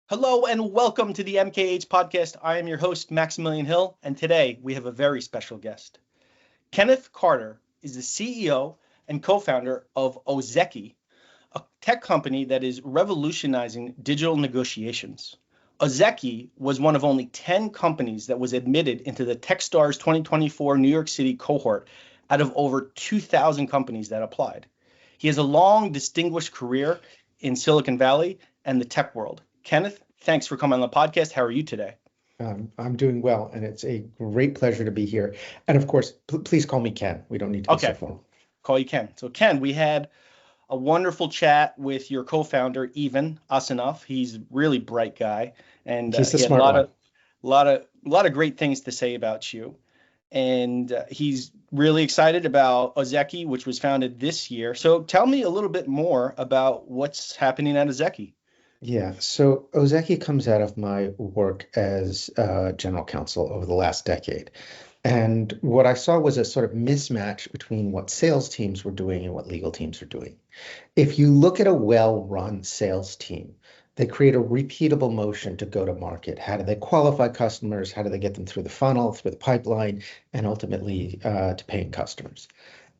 Hello and welcome to the MKH Podcast. I am your host, Maximilian Hill, and today we have a very special guest. Kenneth Carter is the CEO and co-founder of Ozeki, a tech company that is revolutionizing digital negotiations. Ozeki was one of only 10 companies that was admitted into the Techstars 2024 New York City cohort out of over 2,000 companies that applied. He has a long, distinguished career in Silicon Valley and the tech world. Kenneth, thanks for coming on the podcast. How are you today? I'm doing well, and it's a great pleasure to be here. And of course, please call me Ken. We don't need to be so formal. Call you Ken. So Ken, we had a wonderful chat with your co-founder, Ivan Asanov. He's a really bright guy, and He's he the had smart one. a lot of great things to say about you. And he's really excited about Ozeki, which was founded this year. So tell me a little bit more about what's happening at Ozeki. Yeah, so Ozeki comes out of my work as general counsel over the last decade. And what I saw was a sort of mismatch between what sales teams were doing and what legal teams are doing. If you look at a well-run sales team, they create a repeatable motion to go to market. How do they qualify customers? How do they get them through the funnel, through the pipeline, and ultimately to paying customers?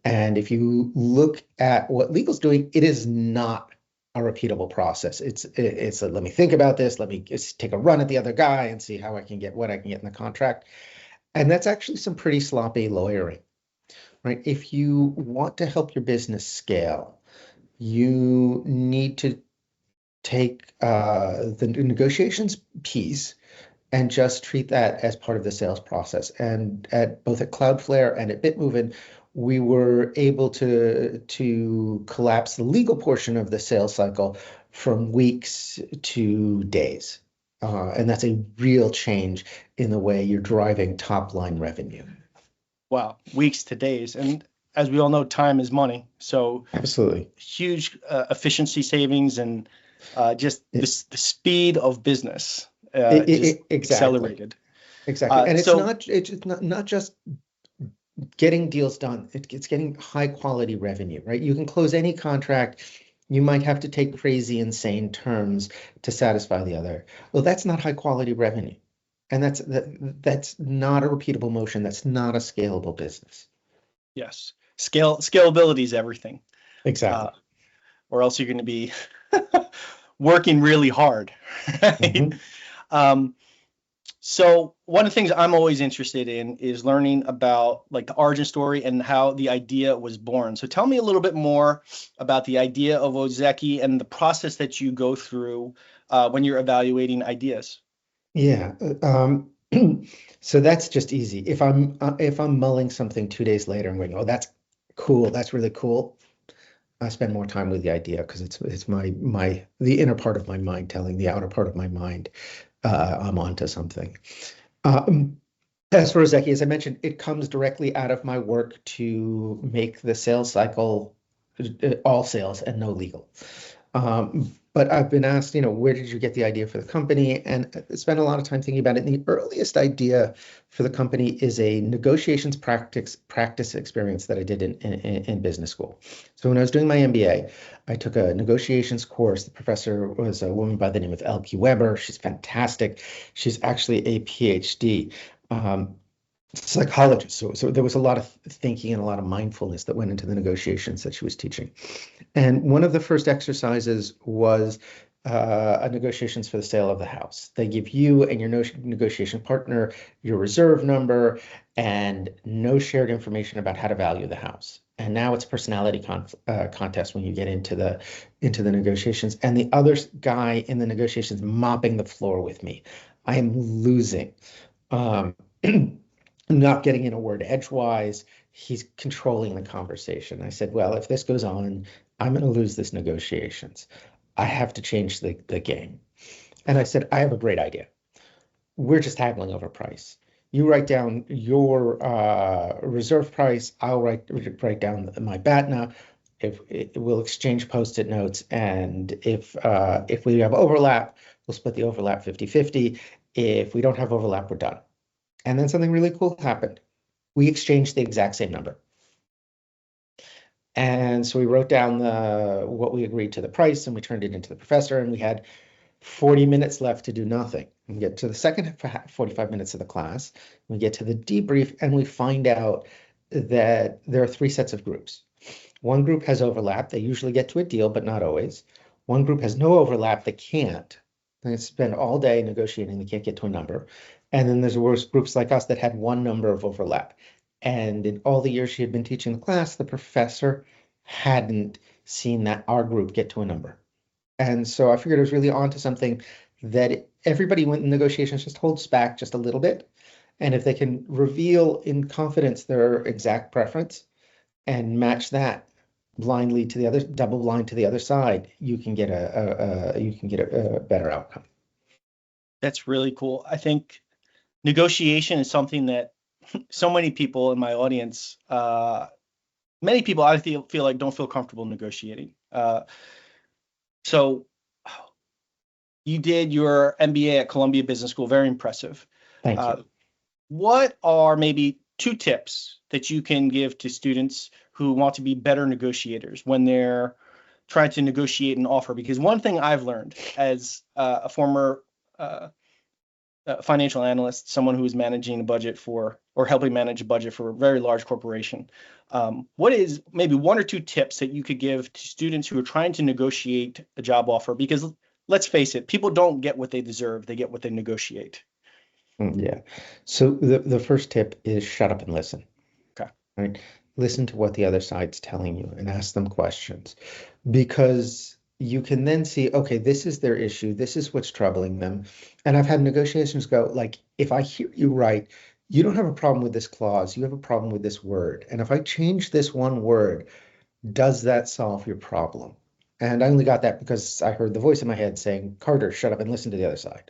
And if you look at what legal's doing, it is not a repeatable process. It's let me think about this. Let me just take a run at the other guy and see how I can get what I can get in the contract. And that's actually some pretty sloppy lawyering, right? If you want to help your business scale, you need to take the negotiations piece and just treat that as part of the sales process. And at both at Cloudflare and at Bitmovin, we were able to collapse the legal portion of the sales cycle from weeks to days. And that's a real change in the way you're driving top line revenue. Wow, weeks to days. And as we all know, time is money. So absolutely huge efficiency savings and just the speed of business exactly. accelerated. Exactly. And it's not just getting deals done. It's getting high quality revenue, right? You can close any contract. You might have to take crazy, insane terms to satisfy the other. Well, that's not high quality revenue. And that's not a repeatable motion. That's not a scalable business. Yes. Scalability is everything. Exactly. Or else you're going to be working really hard. Right? Mm-hmm. So one of the things I'm always interested in is learning about like the origin story and how the idea was born. So tell me a little bit more about the idea of Ozeki and the process that you go through when you're evaluating ideas. Yeah. So that's just easy. If I'm mulling something 2 days later and going, oh, that's cool. That's really cool. I spend more time with the idea because it's the inner part of my mind telling the outer part of my mind I'm onto something. As for Ozeki, as I mentioned, it comes directly out of my work to make the sales cycle all sales and no legal. But I've been asked, where did you get the idea for the company? And I spent a lot of time thinking about it. And the earliest idea for the company is a negotiations practice experience that I did in business school. So when I was doing my MBA, I took a negotiations course. The professor was a woman by the name of Elke Weber. She's fantastic. She's actually a PhD. Psychologist. So there was a lot of thinking and a lot of mindfulness that went into the negotiations that she was teaching. And one of the first exercises was negotiations for the sale of the house. They give you and your negotiation partner your reserve number and no shared information about how to value the house. And now it's a personality contest when you get into the negotiations. And the other guy in the negotiations mopping the floor with me. I am losing. Not getting in a word edgewise. He's controlling the conversation. I said, well, if this goes on, I'm going to lose this negotiations. I have to change the game. And I said, I have a great idea. We're just haggling over price. You write down your reserve price. I'll write down my BATNA. We'll exchange Post-it notes. And if we have overlap, we'll split the overlap 50-50. If we don't have overlap, we're done. And then something really cool happened. We exchanged the exact same number. And so we wrote down what we agreed to the price and we turned it into the professor, and we had 40 minutes left to do nothing. We get to the second 45 minutes of the class, we get to the debrief, and we find out that there are three sets of groups. One group has overlap. They usually get to a deal, but not always. One group has no overlap. They can't. They spend all day negotiating. They can't get to a number. And then there's groups like us that had one number of overlap. And in all the years she had been teaching the class, the professor hadn't seen that our group get to a number. And so I figured it was really onto something that everybody went in negotiations just holds back just a little bit. And if they can reveal in confidence their exact preference and match that blindly to the other, double blind to the other side, you can get a better outcome. That's really cool. I think negotiation is something that so many people in my audience, many people I feel like don't feel comfortable negotiating. So you did your MBA at Columbia Business School, very impressive. Thank you. What are maybe 2 tips that you can give to students who want to be better negotiators when they're trying to negotiate an offer? Because one thing I've learned as a former financial analyst, someone who is managing a budget for, or helping manage a budget for a very large corporation, what is maybe 1 or 2 tips that you could give to students who are trying to negotiate a job offer? Because let's face it, people don't get what they deserve, they get what they negotiate. Yeah. So the first tip is shut up and listen. Okay. Right. Listen to what the other side's telling you and ask them questions, because you can then see, okay, this is their issue. This is what's troubling them. And I've had negotiations go like, if I hear you right, you don't have a problem with this clause. You have a problem with this word. And if I change this one word, does that solve your problem? And I only got that because I heard the voice in my head saying, Carter, shut up and listen to the other side.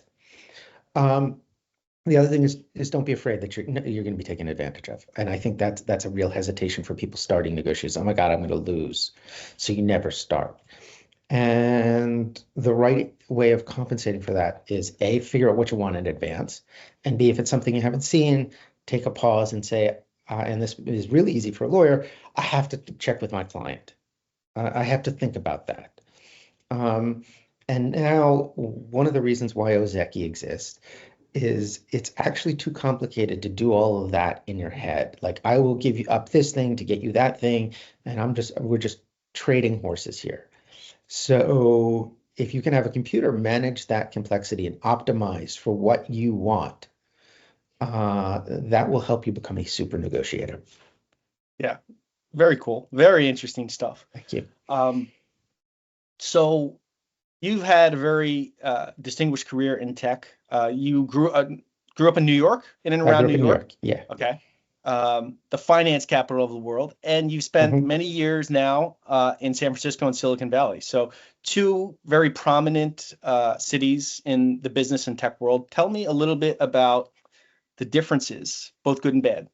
The other thing is don't be afraid that you're going to be taken advantage of. And I think that's a real hesitation for people starting negotiations. Oh my God, I'm going to lose. So you never start. And the right way of compensating for that is A, figure out what you want in advance. And B, if it's something you haven't seen, take a pause and say, and this is really easy for a lawyer, I have to check with my client. I have to think about that. And now one of the reasons why Ozeki exists is it's actually too complicated to do all of that in your head. Like, I will give you up this thing to get you that thing, and we're just trading horses here. So if you can have a computer manage that complexity and optimize for what you want, that will help you become a super negotiator. Yeah, very cool. Very interesting stuff. Thank you. So you've had a very distinguished career in tech. You grew up in New York, in and around New York. Yeah. Okay. The finance capital of the world, and you've spent many years now in San Francisco and Silicon Valley. So 2 very prominent cities in the business and tech world. Tell me a little bit about the differences, both good and bad.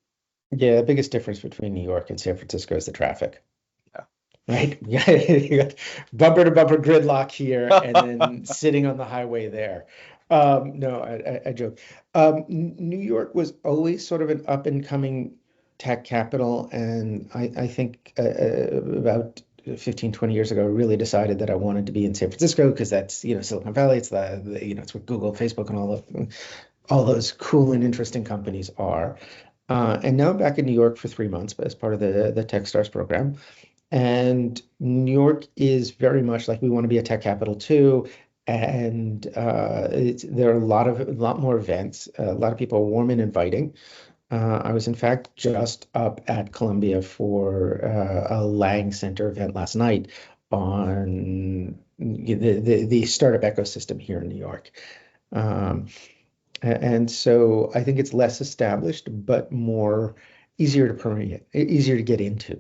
Yeah, the biggest difference between New York and San Francisco is the traffic. Yeah. Right? Yeah, you got bumper to bumper gridlock here and then sitting on the highway there. No, I joke. New York was always sort of an up and coming tech capital. And I think about 15, 20 years ago, I really decided that I wanted to be in San Francisco because that's, Silicon Valley. It's it's where Google, Facebook, and all those cool and interesting companies are. And now I'm back in New York for 3 months, but as part of the Techstars program. And New York is very much like we want to be a tech capital too. And there are a lot more events. A lot of people are warm and inviting. I was in fact just up at Columbia for a Lang Center event last night on the startup ecosystem here in New York. And so I think it's less established, but easier to permeate, easier to get into.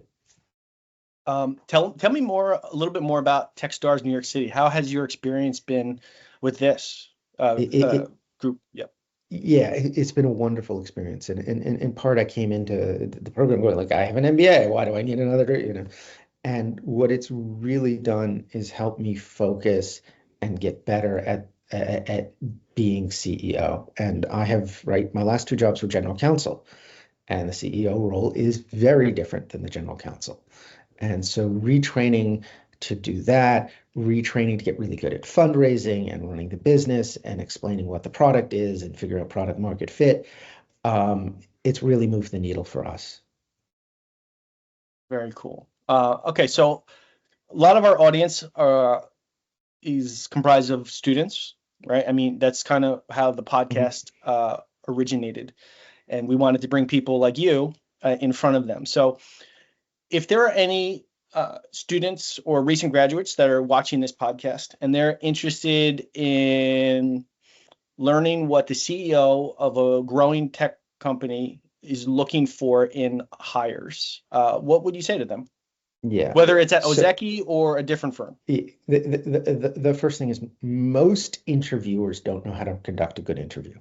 Tell me a little bit more about Techstars New York City. How has your experience been with this group? Yep. Yeah, it's been a wonderful experience. And in part, I came into the program going like, I have an MBA. Why do I need another, And what it's really done is help me focus and get better at being CEO. And I have, my last 2 jobs were general counsel. And the CEO role is very different than the general counsel. And so retraining to do that, retraining to get really good at fundraising and running the business and explaining what the product is and figuring out product market fit. It's really moved the needle for us. Very cool. Okay, so a lot of our audience is comprised of students, right? I mean, that's kind of how the podcast originated, and we wanted to bring people like you in front of them. So if there are any students or recent graduates that are watching this podcast and they're interested in learning what the CEO of a growing tech company is looking for in hires, what would you say to them? Yeah. Whether it's at Ozeki or a different firm. The first thing is most interviewers don't know how to conduct a good interview.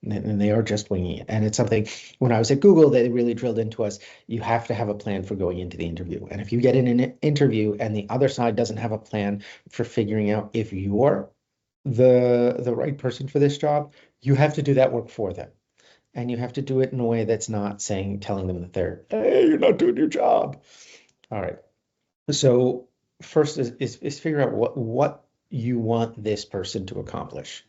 And they are just winging it. And it's something, when I was at Google, they really drilled into us, you have to have a plan for going into the interview. And if you get in an interview and the other side doesn't have a plan for figuring out if you're the right person for this job, you have to do that work for them. And you have to do it in a way that's not telling them that hey, you're not doing your job. All right. So first is figure out what you want this person to accomplish.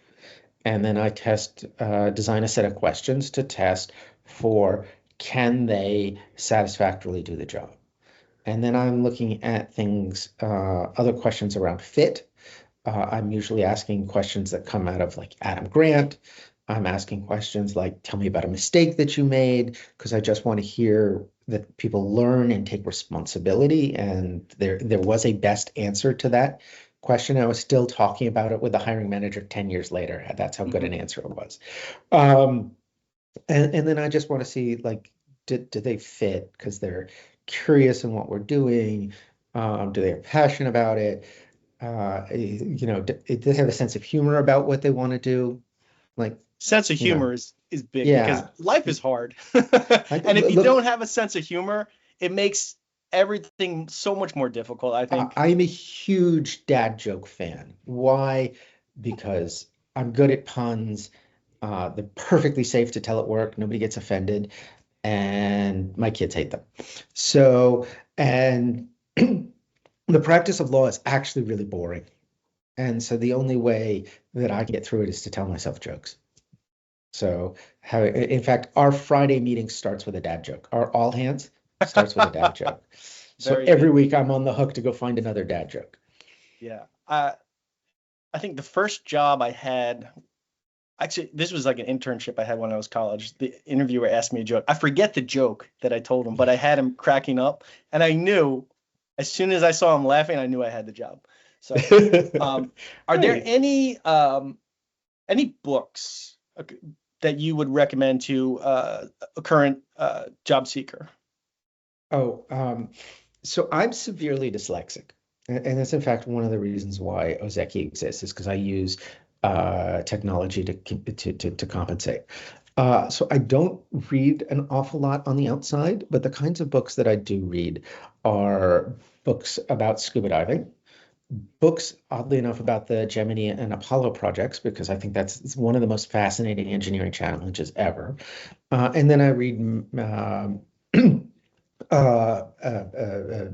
And then I design a set of questions to test for, can they satisfactorily do the job? And then I'm looking at things, other questions around fit. I'm usually asking questions that come out of like Adam Grant. I'm asking questions like, tell me about a mistake that you made, because I just want to hear that people learn and take responsibility. And there was a best answer to that question. I was still talking about it with the hiring manager 10 years later. That's how good an answer it was. And then I just want to see, like, do they fit? Because they're curious in what we're doing. Do they have passion about it? Do they have a sense of humor about what they want to do? Like, sense of humor is big, because life is hard. And if you don't have a sense of humor, it makes everything so much more difficult, I think. I'm a huge dad joke fan. Why? Because I'm good at puns. They're perfectly safe to tell at work. Nobody gets offended. And my kids hate them. So, and the practice of law is actually really boring. And so the only way that I can get through it is to tell myself jokes. So in fact, our Friday meeting starts with a dad joke. Our all hands starts with a dad joke. So every week I'm on the hook to go find another dad joke. Yeah. I think the first job I had, actually, this was like an internship I had when I was college. The interviewer asked me a joke. I forget the joke that I told him, but I had him cracking up. And I knew, as soon as I saw him laughing, I knew I had the job. So are there any books that you would recommend to a current job seeker? So I'm severely dyslexic. And that's, in fact, one of the reasons why Ozeki exists, is because I use technology to compensate. So I don't read an awful lot on the outside, but the kinds of books that I do read are books about scuba diving, books, oddly enough, about the Gemini and Apollo projects, because I think it's one of the most fascinating engineering challenges ever. And then I read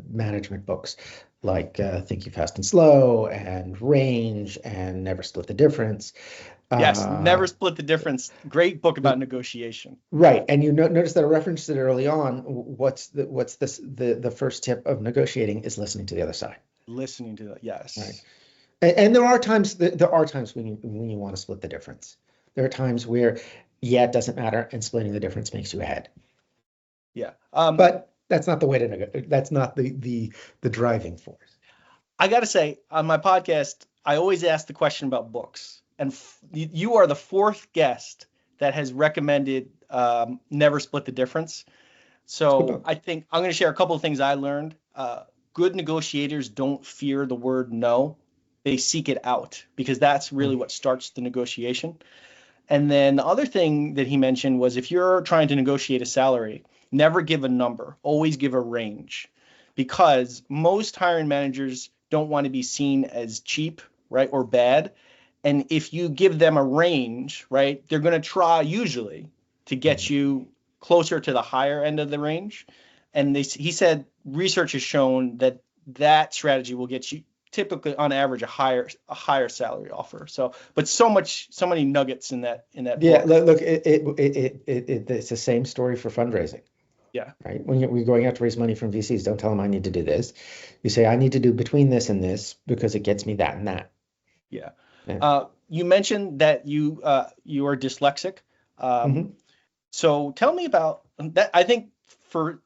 management books like Thinking Fast and Slow and Range and Never Split the Difference. Yes, Never Split the Difference. Great book about negotiation. Right, and you notice that I referenced it early on. What's the first tip of negotiating is listening to the other side. Listening to that, yes. Right. And there are times when you want to split the difference. There are times where, it doesn't matter, and splitting the difference makes you ahead. Yeah. But that's not the way to negotiate. That's not the driving force. I got to say, on my podcast, I always ask the question about books. And you are the fourth guest that has recommended Never Split the Difference. So I think I'm going to share a couple of things I learned. Good negotiators don't fear the word no. They seek it out, because that's really what starts the negotiation. And then the other thing that he mentioned was, if you're trying to negotiate a salary, never give a number, always give a range, because most hiring managers don't want to be seen as cheap, right, or bad. And if you give them a range, right, they're going to try usually to get you closer to the higher end of the range. And he said research has shown that that strategy will get you typically on average a higher salary offer. So, but so many nuggets in that Yeah, book. look, it's the same story for fundraising, Yeah. right? When we're going out to raise money from VCs, don't tell them I need to do this. You say I need to do between this and this because it gets me that and that. Yeah. Yeah. You mentioned that you are dyslexic. hmm So tell me about that. I think for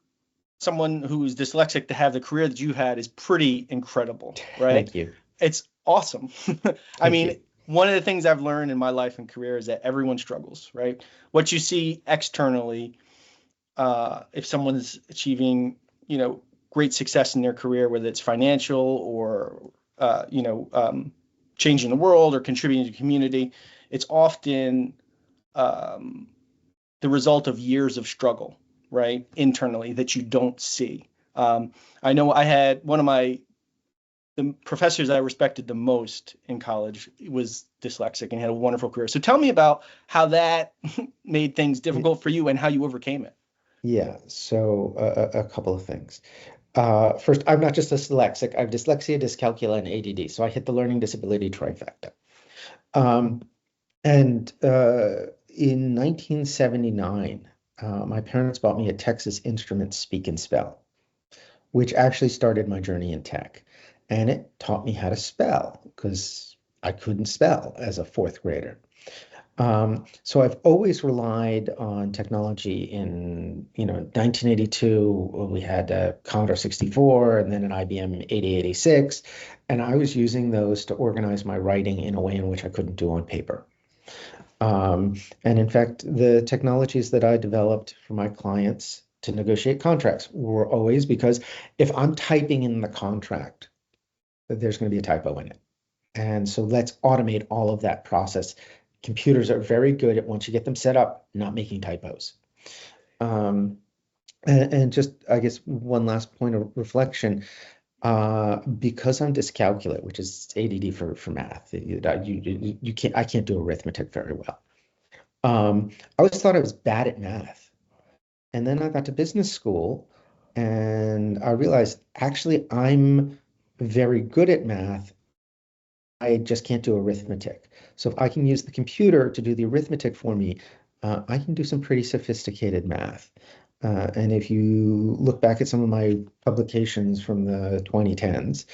someone who's dyslexic to have the career that you had is pretty incredible, right? Thank you. It's awesome. I Thank mean, you. one of the things I've learned in my life and career is that everyone struggles, right? What you see externally, if someone's achieving, great success in their career, whether it's financial or, changing the world or contributing to the community, it's often um, the result of years of struggle, right, internally that you don't see. I know I had one of the professors I respected the most in college was dyslexic and had a wonderful career. So tell me about how that made things difficult for you and how you overcame it. Yeah, so a couple of things. First, I'm not just dyslexic. I have dyslexia, dyscalculia, and ADD. So I hit the learning disability trifecta. Um, and in 1979, my parents bought me a Texas Instruments Speak and Spell, which actually started my journey in tech. And it taught me how to spell because I couldn't spell as a fourth grader. So I've always relied on technology. In 1982, we had a Commodore 64 and then an IBM 8086, and I was using those to organize my writing in a way in which I couldn't do on paper. And in fact, the technologies that I developed for my clients to negotiate contracts were always because if I'm typing in the contract, there's going to be a typo in it. And so let's automate all of that process. Computers are very good at, once you get them set up, not making typos. And just, I guess, one last point of reflection, because I'm dyscalculate, which is ADD for math, I can't do arithmetic very well. I always thought I was bad at math. And then I got to business school and I realized actually I'm very good at math. I just can't do arithmetic. So if I can use the computer to do the arithmetic for me, I can do some pretty sophisticated math. And if you look back at some of my publications from the 2010s,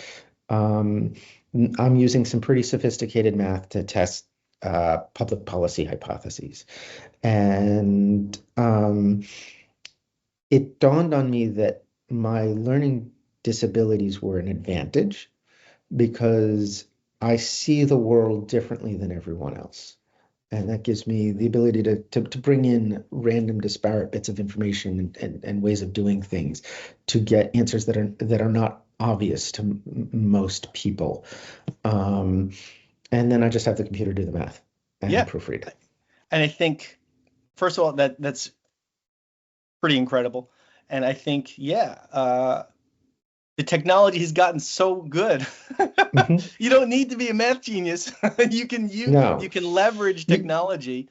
um, I'm using some pretty sophisticated math to test public policy hypotheses. And it dawned on me that my learning disabilities were an advantage because I see the world differently than everyone else. And that gives me the ability to bring in random disparate bits of information and ways of doing things to get answers that are not obvious to most people. And then I just have the computer do the math and Yeah. proofread. And I think, first of all, that's pretty incredible. And I think, the technology has gotten so good. Mhm. You don't need to be a math genius. You can No, leverage you, technology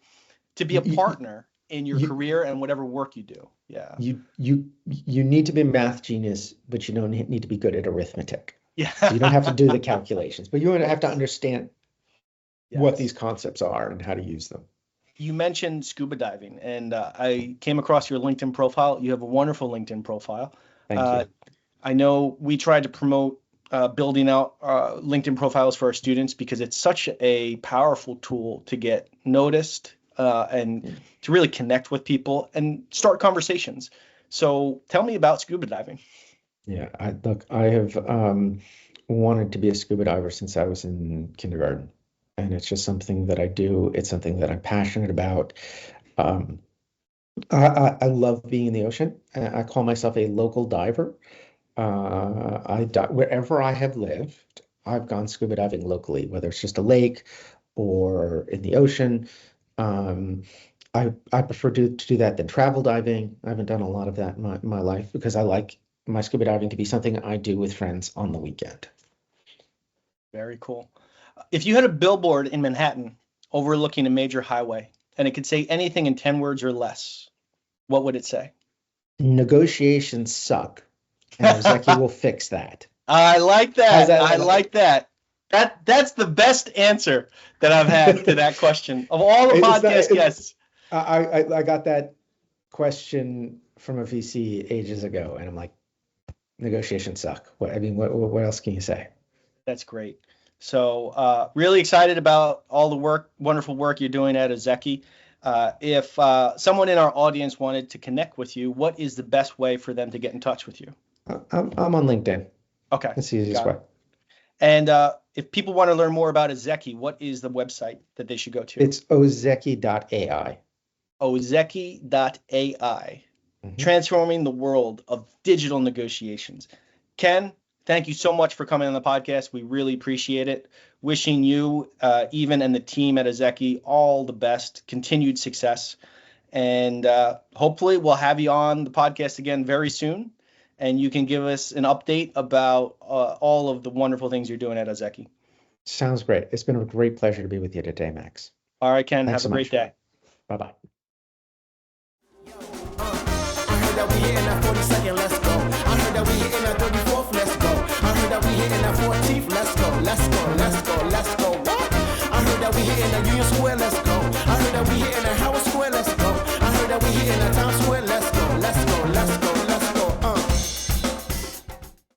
to be a you, partner in your you, career and whatever work you do. Yeah. you need to be a math genius, but you don't need to be good at arithmetic. Yeah. So you don't have to do the calculations, but you have to understand what these Yes. concepts are and how to use them. You mentioned scuba diving, and I came across your LinkedIn profile. You have a wonderful LinkedIn profile. Thank Uh, you. I know we tried to promote building out LinkedIn profiles for our students because it's such a powerful tool to get noticed and to really connect with people and start conversations. So tell me about scuba diving. Yeah, I have wanted to be a scuba diver since I was in kindergarten. And it's just something that I do. It's something that I'm passionate about. Um, I love being in the ocean. I call myself a local diver. Wherever I have lived, I've gone scuba diving locally, whether it's just a lake or in the ocean. Um, I prefer to do that than travel diving. I haven't done a lot of that in my life because I like my scuba diving to be something I do with friends on the weekend. Very cool. If you had a billboard in Manhattan overlooking a major highway and it could say anything in 10 words or less, what would it say? Negotiations suck, and Ozeki will fix that. I like that. That? I like that. That's the best answer that I've had to that question of all the podcast guests. I got that question from a VC ages ago, and I'm like, negotiations suck. What else can you say? That's great. So really excited about all the wonderful work you're doing at Ozeki. If someone in our audience wanted to connect with you, what is the best way for them to get in touch with you? I'm on LinkedIn. Okay. That's the easiest way. And if people want to learn more about Ozeki, what is the website that they should go to? It's ozeki.ai. Ozeki.ai. Transforming the world of digital negotiations. Ken, thank you so much for coming on the podcast. We really appreciate it. Wishing you, even and the team at Ozeki, all the best, continued success. And hopefully we'll have you on the podcast again very soon. And you can give us an update about all of the wonderful things you're doing at Ozeki. Sounds great. It's been a great pleasure to be with you today, Max. All right, Ken. Thanks have a great day. Bye-bye. I heard that we hitting that 42nd, let's go. I heard that we hitting that 34th, let's go. I heard that we hitting that 14th, let's go. Let's go. What? I heard that we hitting that Union Square, let's go. I heard that we hitting that Howard Square, let's go. I heard that we hitting that Times Square,